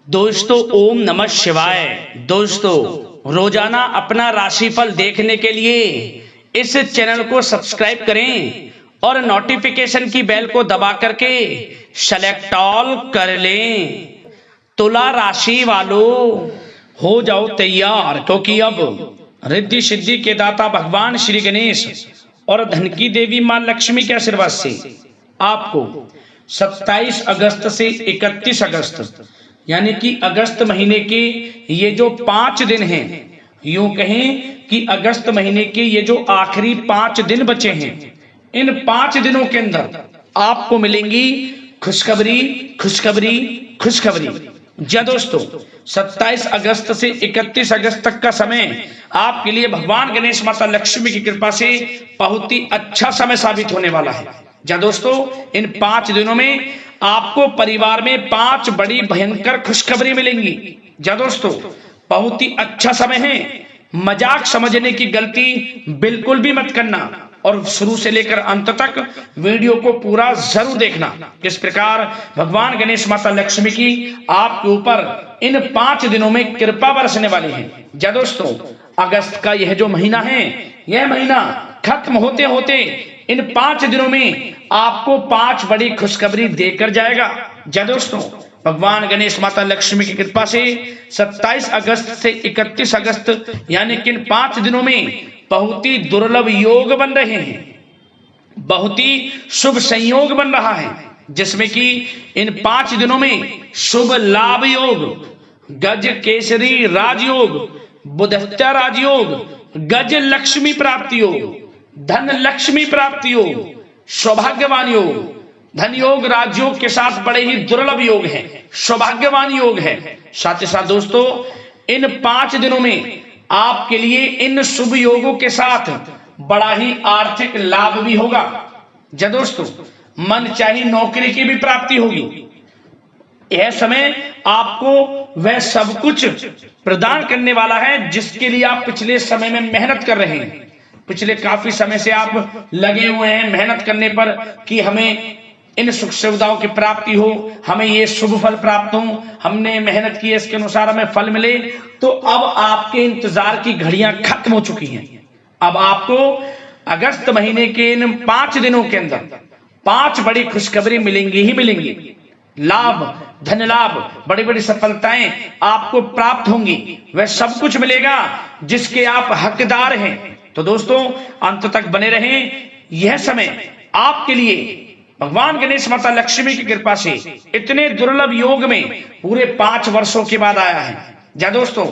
दोस्तों ओम नमः शिवाय। दोस्तों रोजाना अपना राशिफल देखने के लिए इस चैनल को सब्सक्राइब करें और नोटिफिकेशन की बेल को दबा करके सेलेक्ट ऑल कर लें। तुला राशि वालों हो जाओ तैयार, क्योंकि अब रिद्धि सिद्धि के दाता भगवान श्री गणेश और धन की देवी मां लक्ष्मी के आशीर्वाद से आपको 27 अगस्त से 31 अगस्त यानी कि अगस्त महीने के ये जो 5 दिन हैं, यूं कहें कि अगस्त महीने के ये जो आखिरी 5 दिन बचे हैं, इन 5 दिनों के अंदर आपको मिलेंगी खुशखबरी खुशखबरी खुशखबरी। जी दोस्तों, 27 अगस्त से 31 अगस्त तक का समय आपके लिए भगवान गणेश माता लक्ष्मी की कृपा से बहुत ही अच्छा समय साबित होने वाला है। जी दोस्तों, इन 5 दिनों में आपको परिवार में 5 बड़ी भयंकर खुशखबरी मिलेंगी। जी दोस्तों, बहुत ही अच्छा समय है। मजाक समझने की गलती बिल्कुल भी मत करना और शुरू से लेकर अंत तक वीडियो को पूरा जरूर देखना। किस प्रकार भगवान गणेश माता लक्ष्मी की आपके ऊपर इन 5 दिनों में कृपा बरसने वाली है। जी दोस्तों, अगस्त का यह जो महीना है, यह महीना खत्म होते होते इन 5 दिनों में आपको 5 बड़ी खुशखबरी देकर जाएगा। जी दोस्तों, भगवान गणेश माता लक्ष्मी की कृपा से 27 अगस्त से 31 अगस्त यानी कि इन 5 दिनों में बहुत ही दुर्लभ योग बन रहे हैं, बहुत ही शुभ संयोग बन रहा है, जिसमें कि इन 5 दिनों में शुभ लाभ योग, गज केसरी राजयोग, बुधस्ता राजयोग, गज लक्ष्मी प्राप्ति योग, धन लक्ष्मी प्राप्ति योग, सौभाग्यवान योग, धन योग राजयोग के साथ बड़े ही दुर्लभ योग है, सौभाग्यवान योग है। साथ ही साथ दोस्तों, इन 5 दिनों में आपके लिए इन शुभ योगों के साथ बड़ा ही आर्थिक लाभ भी होगा। जी दोस्तों, मन चाही नौकरी की भी प्राप्ति होगी। यह समय आपको वह सब कुछ प्रदान करने वाला है जिसके लिए आप पिछले समय में मेहनत कर रहे हैं। पिछले काफी समय से आप लगे हुए हैं मेहनत करने पर कि हमें इन सुख सुविधाओं की प्राप्ति हो, हमें ये शुभ फल प्राप्त हो, हमने मेहनत की, इसके अनुसार हमें फल मिले। तो अब आपके इंतजार की घड़ियां खत्म हो चुकी हैं। अब आपको अगस्त महीने के इन 5 दिनों के अंदर 5 बड़ी खुशखबरी मिलेंगी ही मिलेंगी। लाभ, धन लाभ, बड़ी बड़ी सफलताएं आपको प्राप्त होंगी। वह सब कुछ मिलेगा जिसके आप हकदार हैं। तो दोस्तों, अंत तक बने रहें। यह समय आपके लिए भगवान गणेश माता लक्ष्मी की कृपा से इतने दुर्लभ योग में पूरे 5 वर्षों के बाद आया है। जी दोस्तों,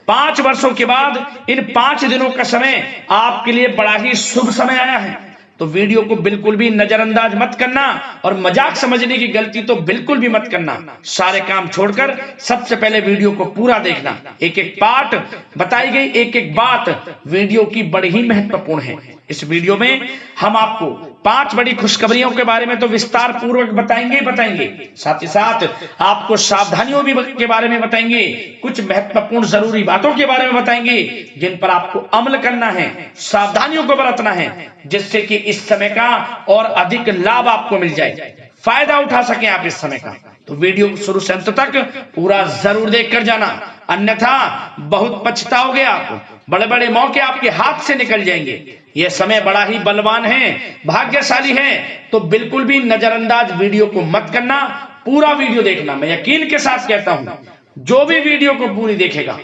5 वर्षों के बाद इन 5 दिनों का समय आपके लिए बड़ा ही शुभ समय आया है। तो वीडियो को बिल्कुल भी नजरअंदाज मत करना और मजाक समझने की गलती तो बिल्कुल भी मत करना। सारे काम छोड़कर सबसे पहले वीडियो को पूरा देखना। एक एक पार्ट बताई गई, एक एक बात वीडियो की बड़ी ही महत्वपूर्ण है। इस वीडियो में हम आपको 5 बड़ी खुशखबरियों के बारे में तो विस्तार पूर्वक बताएंगे, साथ ही साथ आपको सावधानियों भी के बारे में बताएंगे, कुछ महत्वपूर्ण जरूरी बातों के बारे में बताएंगे जिन पर आपको अमल करना है, सावधानियों को बरतना है, जिससे कि इस समय का और अधिक लाभ आपको मिल जाए, फायदा उठा सके आप इस समय का। तो वीडियो शुरू से अंत तक पूरा जरूर देखकर जाना, अन्यथा बहुत पछताओगे आप। बड़े बड़े मौके आपके हाथ से निकल जाएंगे। यह समय बड़ा ही बलवान है, भाग्यशाली है। तो बिल्कुल भी नजरअंदाज वीडियो को मत करना, पूरा वीडियो देखना। मैं यकीन के साथ कहता हूं, जो भी वीडियो को पूरी देखेगा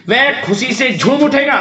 वह खुशी से झूम उठेगा,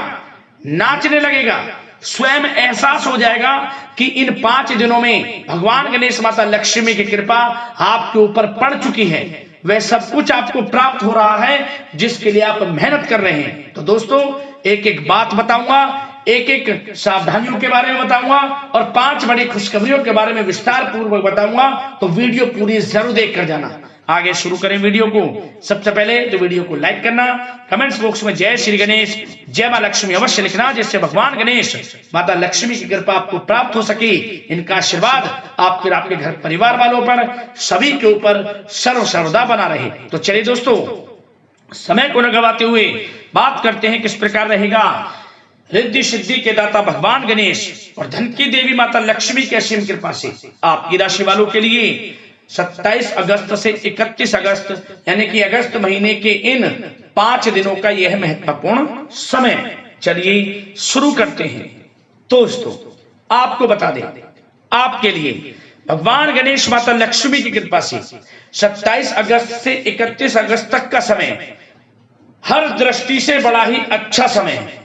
नाचने लगेगा, स्वयं एहसास हो जाएगा कि इन 5 दिनों में भगवान गणेश माता लक्ष्मी की कृपा आपके ऊपर पड़ चुकी है। वह सब कुछ आपको प्राप्त हो रहा है जिसके लिए आप मेहनत कर रहे हैं। तो दोस्तों, एक एक बात बताऊंगा, एक एक सावधानियों के बारे में बताऊंगा और 5 बड़ी खुशखबरियों के बारे में विस्तार पूर्वक बताऊंगा। तो वीडियो पूरी जरूर देख कर जाना। आगे शुरू करें वीडियो को। सबसे पहले तो वीडियो को लाइक करना, कमेंट्स बॉक्स में जय श्री गणेश, जय मां लक्ष्मी अवश्य लिखना, जिससे भगवान गणेश माता लक्ष्मी की कृपा आपको प्राप्त हो सके। इनका आशीर्वाद आप फिर आपके घर परिवार वालों पर, सभी के ऊपर सर्वदा बना रहे। तो चलिए दोस्तों, समय को न गवाते हुए बात करते हैं किस प्रकार रहेगा रिद्धि सिद्धि के दाता भगवान गणेश और धन की देवी माता लक्ष्मी की असीम कृपा से आपकी राशि वालों के लिए 27 अगस्त से 31 अगस्त यानी कि अगस्त महीने के इन 5 दिनों का यह महत्वपूर्ण समय। चलिए शुरू करते हैं। दोस्तों आपको बता दें, आपके लिए भगवान गणेश माता लक्ष्मी की कृपा से 27 अगस्त से 31 अगस्त तक का समय हर दृष्टि से बड़ा ही अच्छा समय है,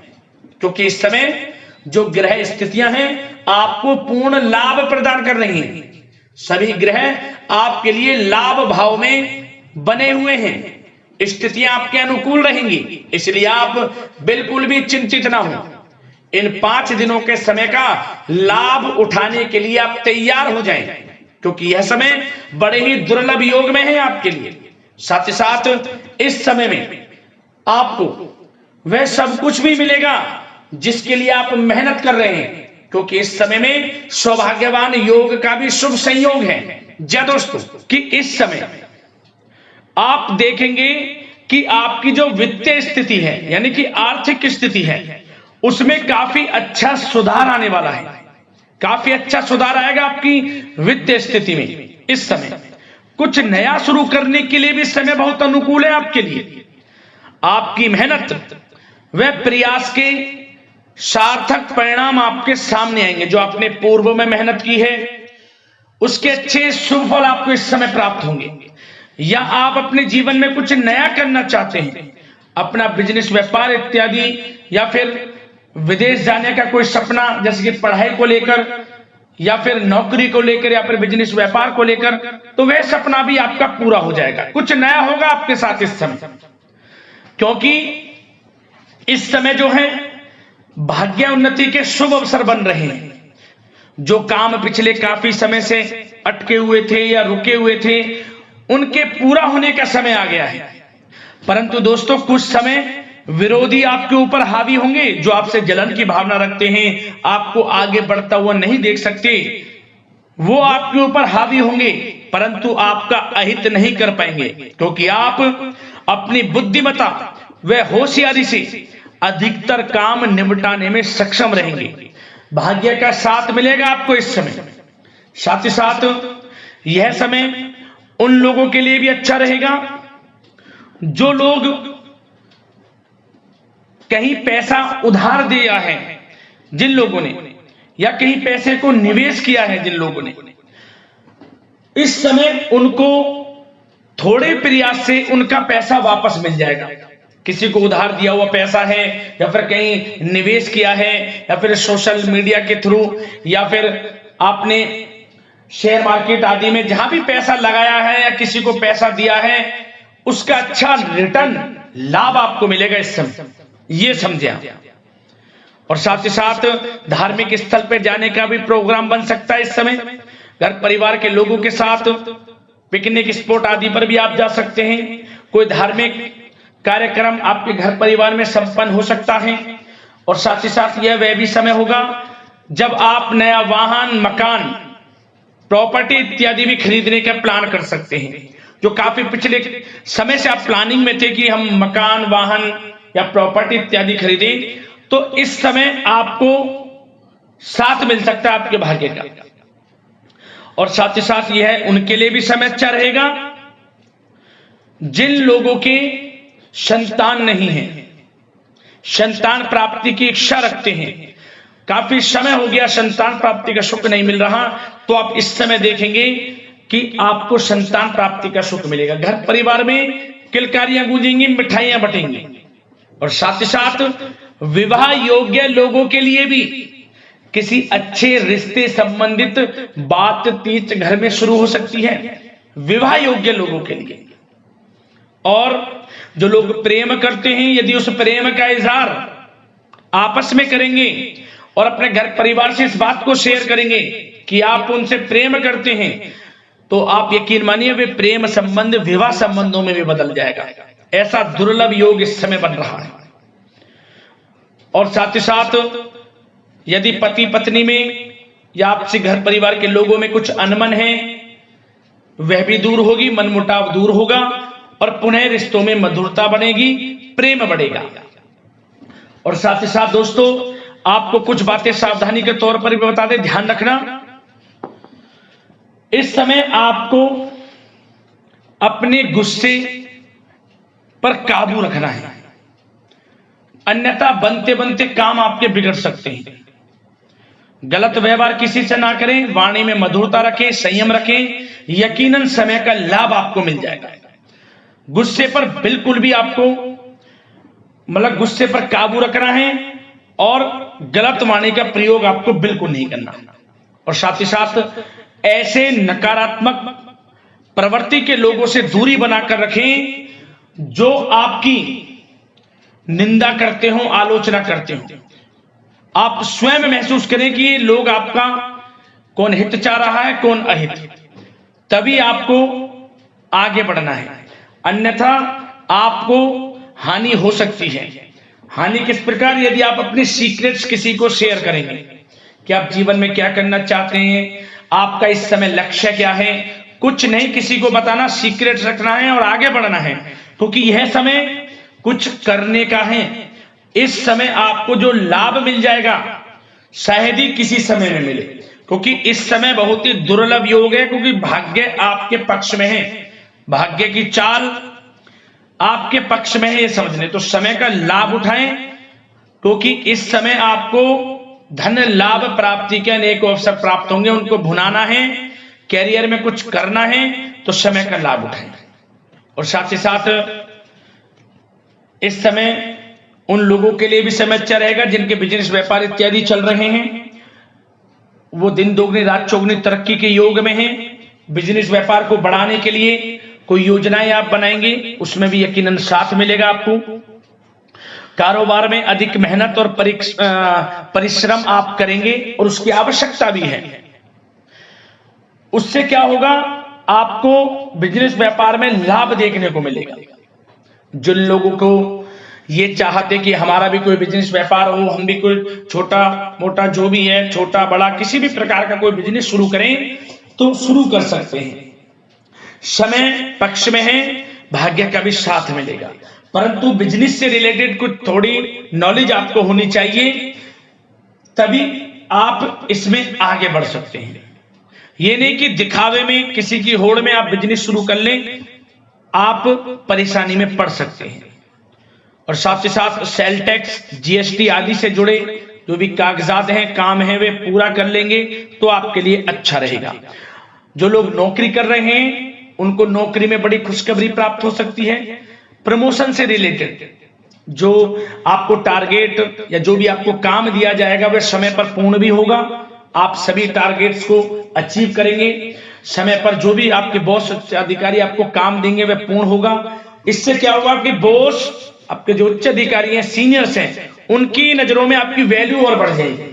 क्योंकि इस समय जो ग्रह स्थितियां हैं आपको पूर्ण लाभ प्रदान कर रही हैं। सभी ग्रह आपके लिए लाभ भाव में बने हुए हैं। स्थितियां आपके अनुकूल रहेंगी, इसलिए आप बिल्कुल भी चिंतित ना हो। इन 5 दिनों के समय का लाभ उठाने के लिए आप तैयार हो जाएं, क्योंकि यह समय बड़े ही दुर्लभ योग में है आपके लिए। साथ ही साथ इस समय में आपको वह सब कुछ भी मिलेगा जिसके लिए आप मेहनत कर रहे हैं, क्योंकि इस समय में सौभाग्यवान योग का भी शुभ संयोग है। जय दोस्तों कि इस समय आप देखेंगे कि आपकी जो वित्तीय स्थिति है यानी कि आर्थिक स्थिति है उसमें काफी अच्छा सुधार आने वाला है। काफी अच्छा सुधार आएगा आपकी वित्तीय स्थिति में। इस समय कुछ नया शुरू करने के लिए भी समय बहुत अनुकूल है आपके लिए। आपकी मेहनत व प्रयास के सार्थक परिणाम आपके सामने आएंगे। जो आपने पूर्व में मेहनत की है उसके अच्छे शुभ फल आपको इस समय प्राप्त होंगे। या आप अपने जीवन में कुछ नया करना चाहते हैं, अपना बिजनेस व्यापार इत्यादि, या फिर विदेश जाने का कोई सपना जैसे कि पढ़ाई को लेकर या फिर नौकरी को लेकर या फिर बिजनेस व्यापार को लेकर, तो वह सपना भी आपका पूरा हो जाएगा। कुछ नया होगा आपके साथ इस समय, क्योंकि इस समय जो है भाग्य उन्नति के शुभ अवसर बन रहे हैं। जो काम पिछले काफी समय से अटके हुए थे या रुके हुए थे उनके पूरा होने का समय आ गया है। परंतु दोस्तों कुछ समय विरोधी आपके ऊपर हावी होंगे, जो आपसे जलन की भावना रखते हैं, आपको आगे बढ़ता हुआ नहीं देख सकते, वो आपके ऊपर हावी होंगे, परंतु आपका अहित नहीं कर पाएंगे, क्योंकि आप अपनी बुद्धिमत्ता व होशियारी से अधिकतर काम निपटाने में सक्षम रहेंगे। भाग्य का साथ मिलेगा आपको इस समय। साथ ही साथ यह समय उन लोगों के लिए भी अच्छा रहेगा जो लोग कहीं पैसा उधार दिया है, जिन लोगों ने, या कहीं पैसे को निवेश किया है जिन लोगों ने, इस समय उनको थोड़े प्रयास से उनका पैसा वापस मिल जाएगा। किसी को उधार दिया हुआ पैसा है या फिर कहीं निवेश किया है या फिर सोशल मीडिया के थ्रू या फिर आपने शेयर मार्केट आदि में जहां भी पैसा लगाया है या किसी को पैसा दिया है, उसका अच्छा रिटर्न लाभ आपको मिलेगा इस समय, ये समझे आप। और साथ ही साथ धार्मिक स्थल पर जाने का भी प्रोग्राम बन सकता है इस समय। घर परिवार के लोगों के साथ पिकनिक स्पॉट आदि पर भी आप जा सकते हैं। कोई धार्मिक कार्यक्रम आपके घर परिवार में संपन्न हो सकता है। और साथ ही साथ यह वह भी समय होगा जब आप नया वाहन, मकान, प्रॉपर्टी इत्यादि भी खरीदने का प्लान कर सकते हैं। जो काफी पिछले समय से आप प्लानिंग में थे कि हम मकान, वाहन या प्रॉपर्टी इत्यादि खरीदें, तो इस समय आपको साथ मिल सकता है आपके भाग्य का। और साथ ही साथ यह उनके लिए भी समय अच्छा रहेगा जिन लोगों के संतान नहीं है, संतान प्राप्ति की इच्छा रखते हैं, काफी समय हो गया संतान प्राप्ति का सुख नहीं मिल रहा, तो आप इस समय देखेंगे कि आपको संतान प्राप्ति का सुख मिलेगा। घर परिवार में किलकारियां गूंजेंगी, मिठाइयां बटेंगी। और साथ ही साथ विवाह योग्य लोगों के लिए भी किसी अच्छे रिश्ते संबंधित बातचीत घर में शुरू हो सकती है, विवाह योग्य लोगों के लिए। और जो लोग प्रेम करते हैं, यदि उस प्रेम का इजहार आपस में करेंगे और अपने घर परिवार से इस बात को शेयर करेंगे कि आप उनसे प्रेम करते हैं, तो आप यकीन मानिए वे प्रेम संबंध विवाह संबंधों में भी बदल जाएगा। ऐसा दुर्लभ योग इस समय बन रहा है। और साथ ही साथ यदि पति पत्नी में या आपसे घर परिवार के लोगों में कुछ अनमन है, वह भी दूर होगी, मनमुटाव दूर होगा और पुनः रिश्तों में मधुरता बनेगी, प्रेम बढ़ेगा। और साथ ही साथ दोस्तों आपको कुछ बातें सावधानी के तौर पर भी बता दें, ध्यान रखना। इस समय आपको अपने गुस्से पर काबू रखना है, अन्यथा बनते बनते काम आपके बिगड़ सकते हैं। गलत व्यवहार किसी से ना करें, वाणी में मधुरता रखें, संयम रखें, यकीनन समय का लाभ आपको मिल जाएगा। गुस्से पर बिल्कुल भी आपको मतलब गुस्से पर काबू रखना है और गलत वाणी का प्रयोग आपको बिल्कुल नहीं करना। और साथ ही साथ ऐसे नकारात्मक प्रवृत्ति के लोगों से दूरी बनाकर रखें जो आपकी निंदा करते हो, आलोचना करते हो। आप स्वयं महसूस करें कि ये लोग आपका कौन हित चाह रहा है, कौन अहित, तभी आपको आगे बढ़ना है, अन्यथा आपको हानि हो सकती है। हानि किस प्रकार? यदि आप अपने सीक्रेट्स किसी को शेयर करेंगे कि आप जीवन में क्या करना चाहते हैं, आपका इस समय लक्ष्य क्या है, कुछ नहीं किसी को बताना, सीक्रेट्स रखना है और आगे बढ़ना है, क्योंकि यह समय कुछ करने का है। इस समय आपको जो लाभ मिल जाएगा शायद ही किसी समय में मिले, क्योंकि इस समय बहुत ही दुर्लभ योग है, क्योंकि भाग्य आपके पक्ष में है, भाग्य की चाल आपके पक्ष में है, ये समझ लें। तो समय का लाभ उठाएं, क्योंकि इस समय आपको धन लाभ प्राप्ति के अनेक अवसर प्राप्त होंगे, उनको भुनाना है, कैरियर में कुछ करना है, तो समय का लाभ उठाएं। और साथ ही साथ इस समय उन लोगों के लिए भी समय अच्छा रहेगा जिनके बिजनेस व्यापार इत्यादि चल रहे हैं, वो दिन दोगुनी रात चौगुनी तरक्की के योग में हैं। बिजनेस व्यापार को बढ़ाने के लिए कोई योजनाएं आप बनाएंगे, उसमें भी यकीनन साथ मिलेगा आपको। कारोबार में अधिक मेहनत और परिश्रम आप करेंगे और उसकी आवश्यकता भी है। उससे क्या होगा, आपको बिजनेस व्यापार में लाभ देखने को मिलेगा। जिन लोगों को ये चाहते कि हमारा भी कोई बिजनेस व्यापार हो, हम भी कोई छोटा मोटा जो भी है, छोटा बड़ा किसी भी प्रकार का कोई बिजनेस शुरू करें, तो शुरू कर सकते हैं। समय पक्ष में है, भाग्य का भी साथ मिलेगा, परंतु बिजनेस से रिलेटेड कुछ थोड़ी नॉलेज आपको होनी चाहिए, तभी आप इसमें आगे बढ़ सकते हैं। ये नहीं कि दिखावे में किसी की होड़ में आप बिजनेस शुरू कर लें, आप परेशानी में पड़ सकते हैं। और साथ ही साथ सेल टैक्स, जीएसटी आदि से जुड़े जो भी कागजात हैं, काम है, वे पूरा कर लेंगे तो आपके लिए अच्छा रहेगा। जो लोग नौकरी कर रहे हैं उनको नौकरी में बड़ी खुशखबरी प्राप्त हो सकती है। प्रमोशन से रिलेटेड जो आपको टारगेट या जो भी आपको काम दिया जाएगा वह समय पर पूर्ण भी होगा, आप सभी टारगेट्स को अचीव करेंगे। समय पर जो भी आपके बॉस अधिकारी आपको काम देंगे वह पूर्ण होगा। इससे क्या होगा कि बॉस, आपके जो उच्च अधिकारी हैं, सीनियर्स हैं, उनकी नजरों में आपकी वैल्यू और बढ़ जाएगी,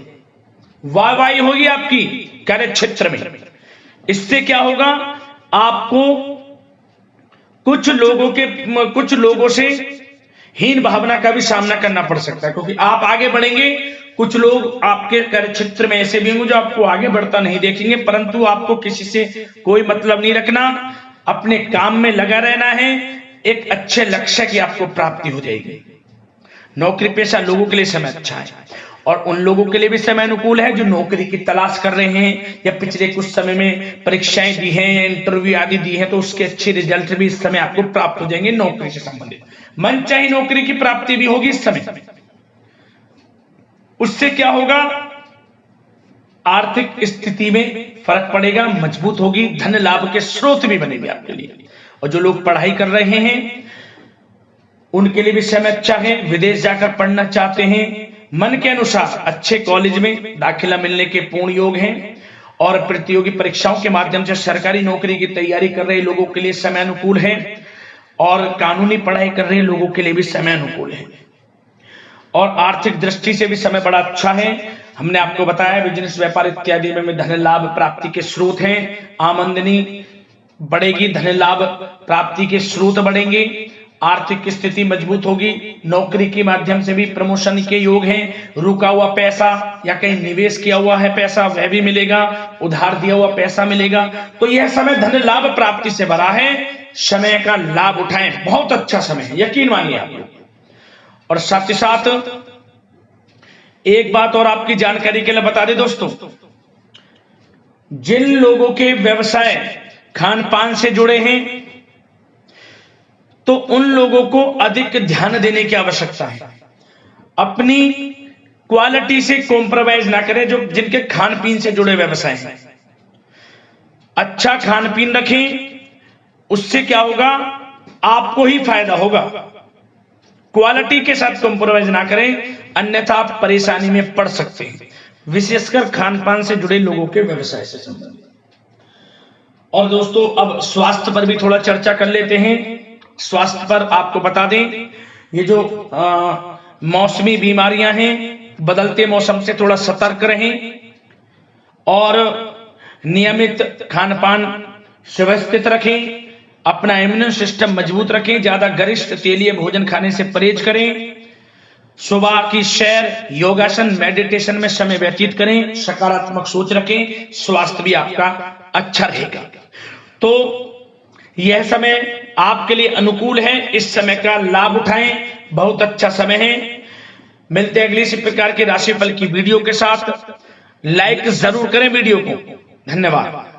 वाहवाही होगी आपकी कार्य क्षेत्र में। इससे क्या होगा, आपको कुछ लोगों से हीन भावना का भी सामना करना पड़ सकता है, क्योंकि आप आगे बढ़ेंगे। कुछ लोग आपके कार्य क्षेत्र में ऐसे भी होंगे जो आपको आगे बढ़ता नहीं देखेंगे, परंतु आपको किसी से कोई मतलब नहीं रखना, अपने काम में लगा रहना है, एक अच्छे लक्ष्य की आपको प्राप्ति हो जाएगी। नौकरी पेशा लोगों के लिए समय अच्छा है, और उन लोगों के लिए भी समय अनुकूल है जो नौकरी की तलाश कर रहे हैं या पिछले कुछ समय में परीक्षाएं दी हैं या इंटरव्यू आदि दी हैं, तो उसके अच्छे रिजल्ट भी इस समय आपको प्राप्त हो जाएंगे। नौकरी से संबंधित मनचाही नौकरी की प्राप्ति भी होगी इस समय। उससे क्या होगा, आर्थिक स्थिति में फर्क पड़ेगा, मजबूत होगी, धन लाभ के स्रोत भी बनेंगे आपके लिए। और जो लोग पढ़ाई कर रहे हैं उनके लिए भी समय अच्छा है। विदेश जाकर पढ़ना चाहते हैं, मन के अनुसार अच्छे कॉलेज में दाखिला मिलने के पूर्ण योग हैं। और प्रतियोगी परीक्षाओं के माध्यम से सरकारी नौकरी की तैयारी कर रहे लोगों के लिए समय अनुकूल है, और कानूनी पढ़ाई कर रहे लोगों के लिए भी समय अनुकूल है। और आर्थिक दृष्टि से भी समय बड़ा अच्छा है। हमने आपको बताया बिजनेस व्यापार इत्यादि में धन लाभ प्राप्ति के स्रोत हैं, आमदनी बढ़ेगी, धन लाभ प्राप्ति के स्रोत बढ़ेंगे, आर्थिक स्थिति मजबूत होगी, नौकरी के माध्यम से भी प्रमोशन के योग हैं, रुका हुआ पैसा या कहीं निवेश किया हुआ है पैसा वह भी मिलेगा, उधार दिया हुआ पैसा मिलेगा। तो यह समय धन लाभ प्राप्ति से भरा है, समय का लाभ उठाएं, बहुत अच्छा समय है, यकीन मानिए आप लोग। और साथ ही साथ एक बात और आपकी जानकारी के लिए बता दें दोस्तों, जिन लोगों के व्यवसाय खान पान से जुड़े हैं तो उन लोगों को अधिक ध्यान देने की आवश्यकता है। अपनी क्वालिटी से कॉम्प्रोमाइज ना करें। जो जिनके खान पीन से जुड़े व्यवसाय हैं, अच्छा खान पीन रखें, उससे क्या होगा, आपको ही फायदा होगा। क्वालिटी के साथ कॉम्प्रोमाइज ना करें, अन्यथा आप परेशानी में पड़ सकते हैं, विशेषकर खान पान से जुड़े लोगों के व्यवसाय से संबंधित। और दोस्तों, अब स्वास्थ्य पर भी थोड़ा चर्चा कर लेते हैं। स्वास्थ्य पर आपको बता दें, ये जो मौसमी बीमारियां हैं, बदलते मौसम से थोड़ा सतर्क रहें और नियमित खान पान व्यवस्थित रखें। अपना इम्यून सिस्टम मजबूत रखें। ज्यादा गरिष्ठ तेलीय भोजन खाने से परहेज करें। सुबह की सैर, योगासन, मेडिटेशन में समय व्यतीत करें। सकारात्मक सोच रखें, स्वास्थ्य भी आपका अच्छा रहेगा। तो यह समय आपके लिए अनुकूल है, इस समय का लाभ उठाएं, बहुत अच्छा समय है। मिलते हैं अगली इसी प्रकार की राशिफल की वीडियो के साथ। लाइक जरूर करें वीडियो को। धन्यवाद।